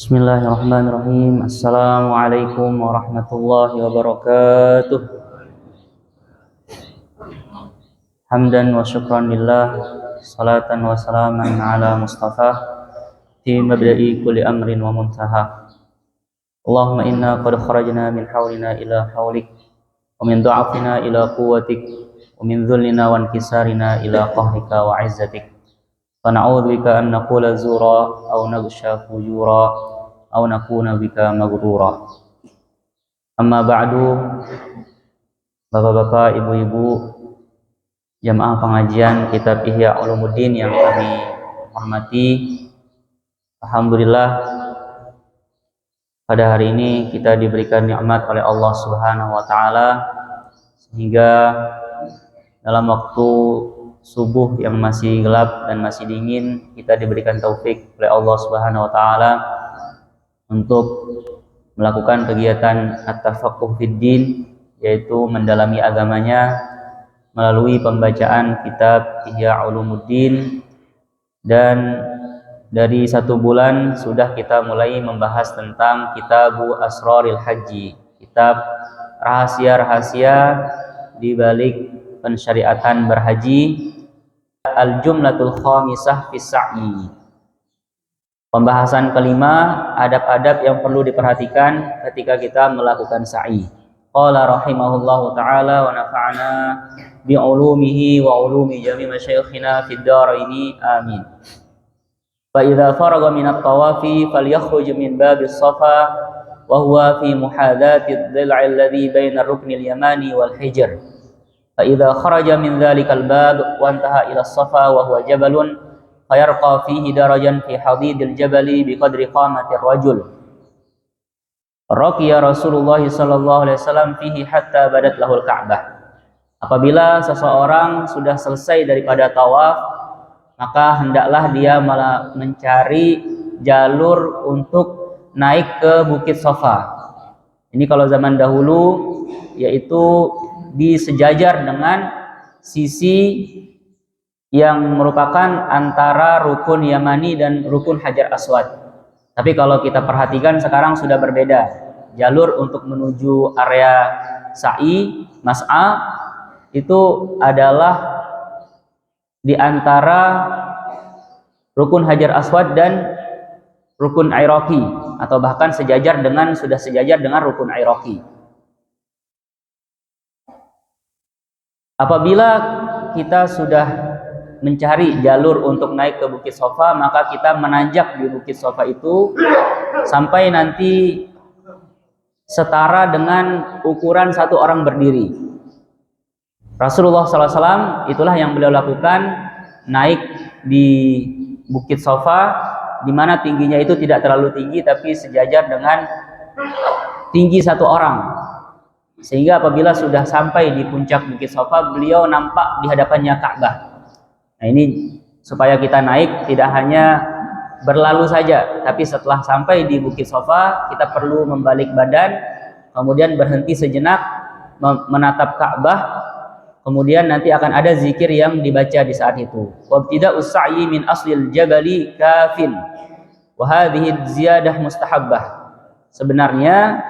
Bismillahirrahmanirrahim. Assalamualaikum warahmatullahi wabarakatuh. Hamdan wa syukran lillah, salatan wa salaman ala Mustafa fi mabda'i kulli amrin wa muntaha. Allahumma inna qad kharajna min hawlina ila hawlik wa min du'afina ila quwwatik wa min dhullina wa inkisarina ila qahrika wa izzatik. فنعوذ بك أن نقول زورا أو نغشى فجورا أو نكون بك مغرورا. Amma ba'du, bapak-bapak, ibu-ibu, jamaah pengajian kitab Ihya Ulumuddin yang kami hormati. Alhamdulillah, pada hari ini kita diberikan nikmat oleh Allah Subhanahu wa taala sehingga dalam waktu subuh yang masih gelap dan masih dingin, kita diberikan taufik oleh Allah Subhanahu wa taala untuk melakukan kegiatan at-tafaqquh fid din, yaitu mendalami agamanya melalui pembacaan kitab Ihya Ulumuddin. Dan dari 1 bulan sudah kita mulai membahas tentang Kitabu Asraril Haji, kitab rahasia-rahasia di balik pensyariatan berhaji, al-jumlatul khamisah fis sa'i. Pembahasan kelima, adab-adab yang perlu diperhatikan ketika kita melakukan sa'i. Qala rahimahullahu ta'ala wa nafa'ana bi'ulumihi wa ulumi jami' masyayikhina fid daraini amin. Fa idza faraga min at-tawafi falyakhruj min babis safa wa huwa fi muhadati ad-dhil'i alladhi baina ar-rukni al-yamani wal hijr. فإذا خرج من ذلك الباب وانتهى إلى الصفا وهو جبل فيرقى فيه درجا في حضيض الجبل بقدر قامة الرجل رقي رسول الله صلى الله عليه وسلم فيه حتى بدت له الكعبة. Apabila seseorang sudah selesai daripada tawaf, maka hendaklah dia malah mencari jalur untuk naik ke Bukit Safa. Ini kalau zaman dahulu, yaitu di sejajar dengan sisi yang merupakan antara rukun Yamani dan rukun Hajar Aswad. Tapi kalau kita perhatikan sekarang sudah berbeda. Jalur untuk menuju area sa'i, mas'a, itu adalah di antara rukun Hajar Aswad dan rukun Iraqi, atau bahkan sudah sejajar dengan rukun Iraqi. Apabila kita sudah mencari jalur untuk naik ke Bukit Safa, maka kita menanjak di Bukit Safa itu sampai nanti setara dengan ukuran 1 orang berdiri. Rasulullah SAW itulah yang beliau lakukan, naik di Bukit Safa, di mana tingginya itu tidak terlalu tinggi tapi sejajar dengan tinggi 1 orang. Sehingga apabila sudah sampai di puncak Bukit Safa, beliau nampak di hadapannya Ka'bah. Nah, ini supaya kita naik tidak hanya berlalu saja, tapi setelah sampai di Bukit Safa, kita perlu membalik badan, kemudian berhenti sejenak menatap Ka'bah, kemudian nanti akan ada zikir yang dibaca di saat itu. Wabtida'us sa'yi min aslil jabali kafin wa hadhihi ziyadah mustahabbah. Sebenarnya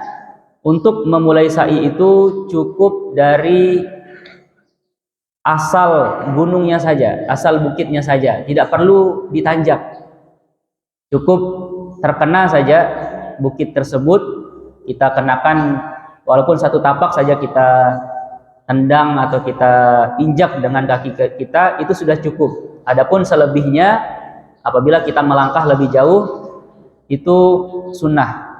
untuk memulai sa'i itu cukup dari asal gunungnya saja, asal bukitnya saja, tidak perlu ditanjak. Cukup terkena saja bukit tersebut, kita kenakan walaupun 1 tapak saja kita tendang atau kita injak dengan kaki kita, itu sudah cukup. Adapun selebihnya, apabila kita melangkah lebih jauh, itu sunnah.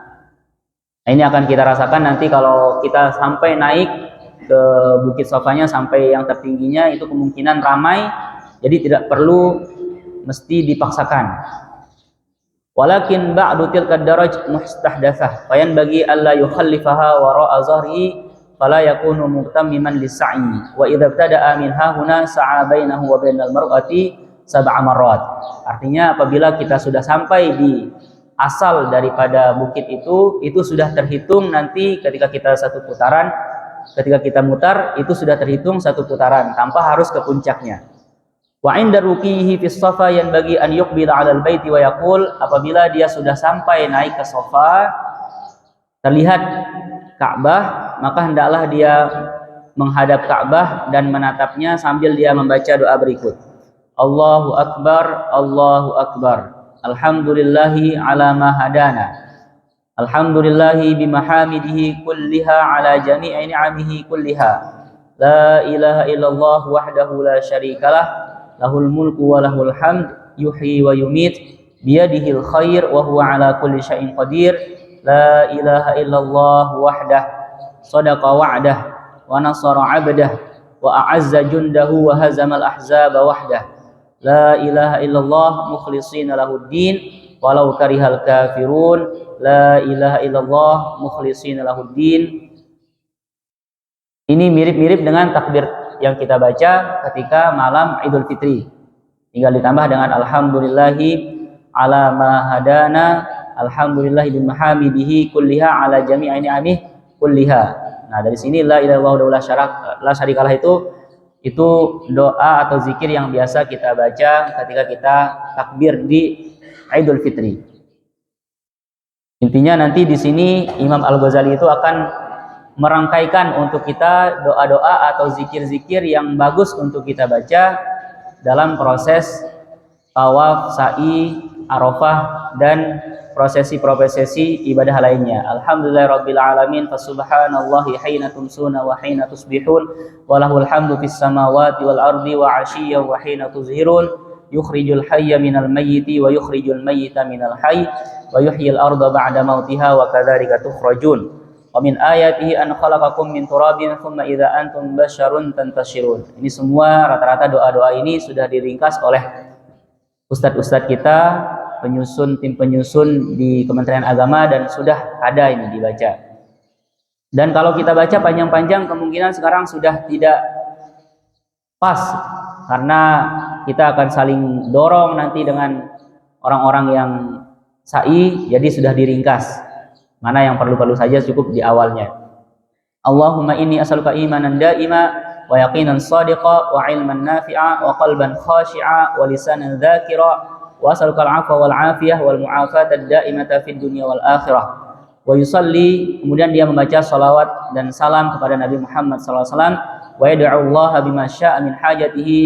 Nah, ini akan kita rasakan nanti kalau kita sampai naik ke Bukit Safanya sampai yang tertingginya, itu kemungkinan ramai, jadi tidak perlu mesti dipaksakan. Walakin ba'du tilka daraj mustahdatsah fayanbaghi alla yukhallifaha wara'a zahri fala yakunu mutammiman lis-sa'i wa idza ibtada'a min hahuna sa'a bainahu wa bainal mar'ati 7 marrat. Artinya apabila kita sudah sampai di asal daripada bukit itu sudah terhitung nanti ketika kita 1 putaran, ketika kita mutar itu sudah terhitung 1 putaran tanpa harus ke puncaknya. Wa 'inda rukihi fis safa yanbaghi an yuqbil 'ala al-baiti wa yaqul, apabila dia sudah sampai naik ke sofa terlihat Ka'bah, maka hendaklah dia menghadap Ka'bah dan menatapnya sambil dia membaca doa berikut. Allahu akbar, Allahu akbar. Alhamdulillahi ala ma hadana. Alhamdulillahi bimahamidihi kulliha ala jami'i ni'amihi kulliha. La ilaha illallah wahdahu la syarikalah, lahul mulku wa lahul hamd, yuhyi wa yumit, biyadihil khair wa huwa ala kulli syai'in qadir. La ilaha illallah wahdah, sadaqa wa'dah, wa nasara 'abdah, wa a'azza jundahu wa hazamal ahzaba wahdah. La ilaha illallah mukhlishina lahuddin walau karihal kafirun. La ilaha illallah mukhlishina lahuddin. Ini mirip-mirip dengan takbir yang kita baca ketika malam Idul Fitri. Tinggal ditambah dengan alhamdulillahi ala ma hadana, alhamdulillahi bimahamidihi kulliha ala jami'i ni'amih kulliha. Nah, dari sini la ilaha illallah la syarikalah itu doa atau zikir yang biasa kita baca ketika kita takbir di Idul Fitri. Intinya nanti di sini Imam Al-Ghazali itu akan merangkaikan untuk kita doa-doa atau zikir-zikir yang bagus untuk kita baca dalam proses tawaf, sa'i, Arafah dan prosesi-prosesi ibadah lainnya. Alhamdulillahirabbil alamin, fasubhanallahi hina tumsuna wa hina tusbihun, wa lahul hamdu fis samawati wal ardi wa 'ashiyyan wa hina tuzhirun, yukhrijul hayya minal mayyiti wa yukhrijul mayyita minal hayy wa yuhyil arda ba'da mautiha wa kadzalika tukhrajun. Wa min ayatihi an khalaqakum min turabin thumma idza antum basyarun tantashirun. Ini semua rata-rata doa-doa ini sudah diringkas oleh ustadz-ustadz kita, tim penyusun di Kementerian Agama, dan sudah ada ini dibaca. Dan kalau kita baca panjang-panjang kemungkinan sekarang sudah tidak pas, karena kita akan saling dorong nanti dengan orang-orang yang sa'i, jadi sudah diringkas. Mana yang perlu-perlu saja cukup di awalnya. Allahumma inni as'aluka imanan da'ima wa yaqinan shadiqa wa ilman nafi'a wa qalban khashi'a wa lisanan dzakira wa as'aluka al-'afwa wal 'afiyah wal mu'afata ad-da'imata fid dunya wal akhirah. Wa yusalli, kemudian dia membaca salawat dan salam kepada Nabi Muhammad sallallahu alaihi wasallam, wa yad'u Allah bima syaa min hajatihi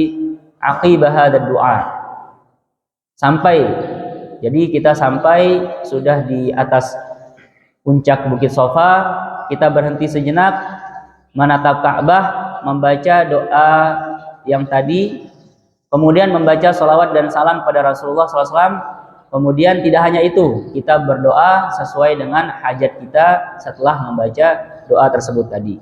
aqiba hadzal du'a. Sampai, jadi kita sampai sudah di atas puncak Bukit Sofa, kita berhenti sejenak, menatap Ka'bah, membaca doa yang tadi, kemudian membaca salawat dan salam pada Rasulullah SAW. Kemudian tidak hanya itu, kita berdoa sesuai dengan hajat kita setelah membaca doa tersebut tadi.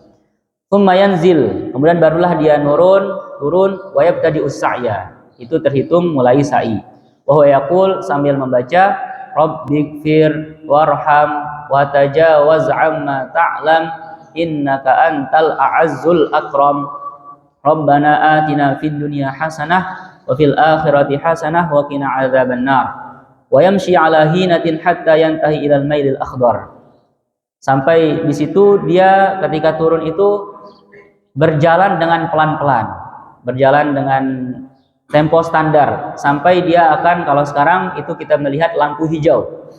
Tsumma yanzil, kemudian barulah dia turun wa yabtadi us-sa'ya. Itu terhitung mulai sa'i. Wa huwa yaqul, sambil membaca rabbighfir warham wa tajawaz amma ta'lam innaka antal a'azzul akram. Rabbana atina fid dunya hasanah wa fil akhirati hasanah wa qina adzabannar. Wa yamshi ala hinatin hatta yantahi ilal mailil akhdar. Sampai di situ dia ketika turun itu berjalan dengan pelan-pelan, berjalan dengan tempo standar sampai dia akan, kalau sekarang itu kita melihat lampu hijau.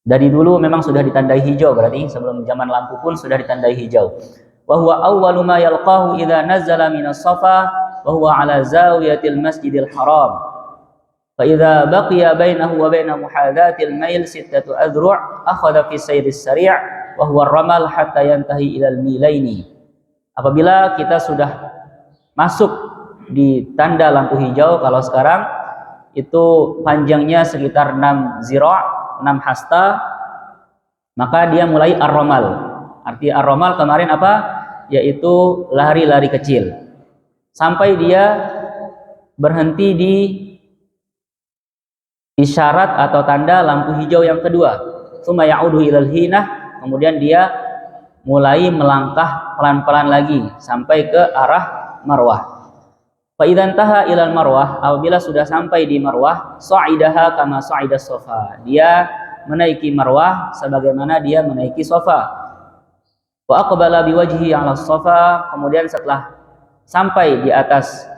Dari dulu memang sudah ditandai hijau, berarti sebelum zaman lampu pun sudah ditandai hijau. Wa huwa awwalu ma yalqahu idza nazala minas safa wa huwa ala zawiyatil masjidil haram. Fa idza baqiya bainahu wa baina muhadzatil mail sittatu adru' akhadha fi sayris sari' wa huwa ar-ramal hatta yantahi ilal milaini. Apabila kita sudah masuk di tanda lampu hijau, kalau sekarang itu panjangnya sekitar 6 zira', 6 hasta, maka dia mulai ar-ramal. Arti ar-ramal kemarin apa? Yaitu lari-lari kecil. Sampai dia berhenti di isyarat atau tanda lampu hijau yang kedua. Tsumma ya'udu ilal hinah, kemudian dia mulai melangkah pelan-pelan lagi sampai ke arah Marwah. Fa idzan taha ilal Marwah, apabila sudah sampai di Marwah, sa'idaha kama sa'idas Safa. Dia menaiki Marwah sebagaimana dia menaiki Safa. Wa aqbala biwajhi 'ala Safa, kemudian setelah sampai di atas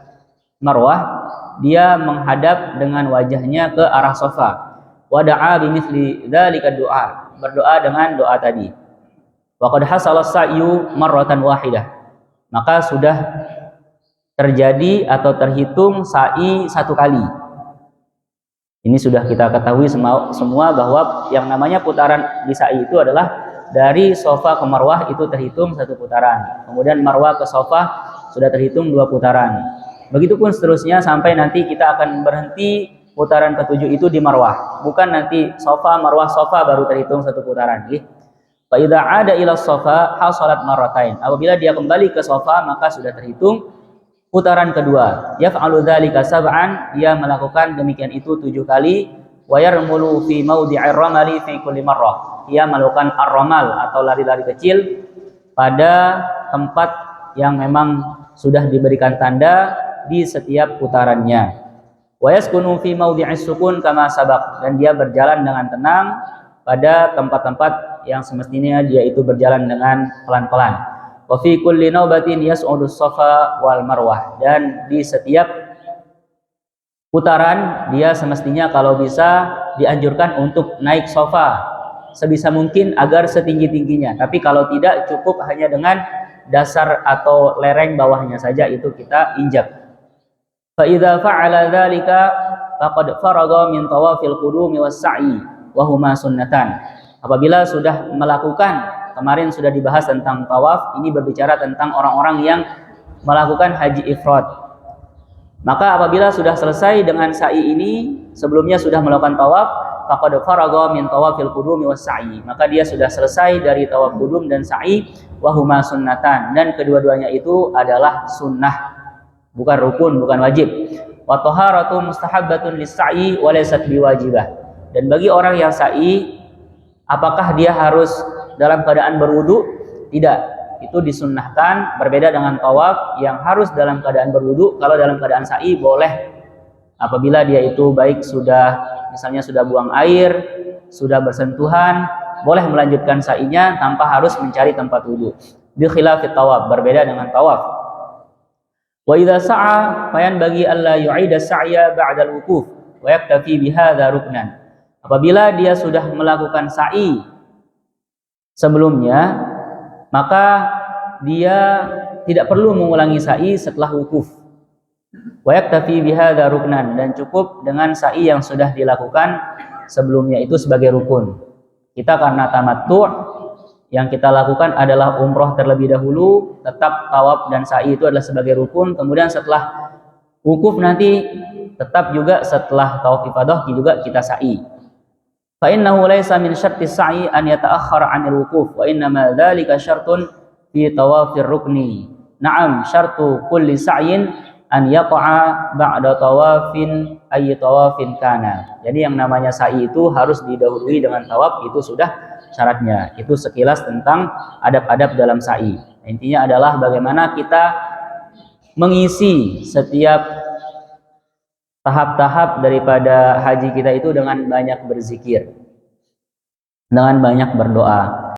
Marwah, dia menghadap dengan wajahnya ke arah sofa. Wa da'a bimithli dzalika du'a, berdoa dengan doa tadi. Wa qad hasala sa'yu marratan wahidah, maka sudah terjadi atau terhitung sa'i satu kali. Ini sudah kita ketahui semua bahwa yang namanya putaran di sa'i itu adalah dari sofa ke marwah itu terhitung satu putaran. Kemudian marwah ke sofa sudah terhitung 2 putaran. Begitupun seterusnya sampai nanti kita akan berhenti putaran ke-7 itu di marwah. Bukan nanti sofa, marwah, sofa baru terhitung satu putaran. Fa idza 'ada ila sofa hasalat marratain. Apabila dia kembali ke sofa maka sudah terhitung putaran kedua. Yaf'alu dzalika sab'an, dia melakukan demikian itu 7 kali. Wa yarmulu fi mawdi'ir ramali fi kulli marrah. Dia melakukan ar-ramal atau lari-lari kecil pada tempat yang memang sudah diberikan tanda di setiap putarannya. Wa yaskunu fi mawdi'is sukun kama sabaq, dan dia berjalan dengan tenang pada tempat-tempat yang semestinya dia itu berjalan dengan pelan-pelan. Wa fi kulli naubatin yas'udu as-safa wal marwah, dan di setiap putaran dia semestinya kalau bisa dianjurkan untuk naik sofa sebisa mungkin agar setinggi-tingginya. Tapi kalau tidak, cukup hanya dengan dasar atau lereng bawahnya saja itu kita injak. Fa idza fa'ala dzalika faqad faragha min tawafil qudumi was sa'i wa huma sunnatan. Apabila sudah melakukan, kemarin sudah dibahas tentang tawaf, ini berbicara tentang orang-orang yang melakukan haji ifrad. Maka apabila sudah selesai dengan sa'i ini, sebelumnya sudah melakukan tawaf, faqad faragha min tawafil qudumi was sa'i, maka dia sudah selesai dari tawaf qudum dan sa'i, wa huma sunnatan, dan kedua-duanya itu adalah sunnah, bukan rukun, bukan wajib. Wa taharatu mustahabbatun lis-sa'i wa laysat biwajibah, dan bagi orang yang sa'i, apakah dia harus dalam keadaan berwudu? Tidak, itu disunnahkan. Berbeda dengan tawaf yang harus dalam keadaan berwudu. Kalau dalam keadaan sa'i boleh, apabila dia itu baik sudah, misalnya sudah buang air, sudah bersentuhan, boleh melanjutkan sa'inya tanpa harus mencari tempat wudu. Bi khilafit tawaf, berbeda dengan tawaf. Wa idza sa'a fayanbaghi alla yu'ida sa'ya ba'da al-wuquf wa yaktafi bihadza ruknan. Apabila dia sudah melakukan sa'i sebelumnya, maka dia tidak perlu mengulangi sa'i setelah wukuf. Wa yaktafi bihadza ruknan, dan cukup dengan sa'i yang sudah dilakukan sebelumnya itu sebagai rukun. Kita karena tamattu', yang kita lakukan adalah umroh terlebih dahulu, tetap tawaf dan sa'i itu adalah sebagai rukun. Kemudian setelah wukuf nanti tetap juga setelah tawaf ifadah juga kita sa'i. Fa innahu laysa min syartis sa'i an yata'akhkhara 'anil wuquf, wa innama dzalika syartun fi tawafir rukni. Na'am, syartu kulli sa'yin an yaqa'a ba'da tawafin ay tawafin kana. Jadi yang namanya sa'i itu harus didahului dengan tawaf, itu sudah syaratnya. Itu sekilas tentang adab-adab dalam sa'i. Intinya adalah bagaimana kita mengisi setiap tahap-tahap daripada haji kita itu dengan banyak berzikir, dengan banyak berdoa.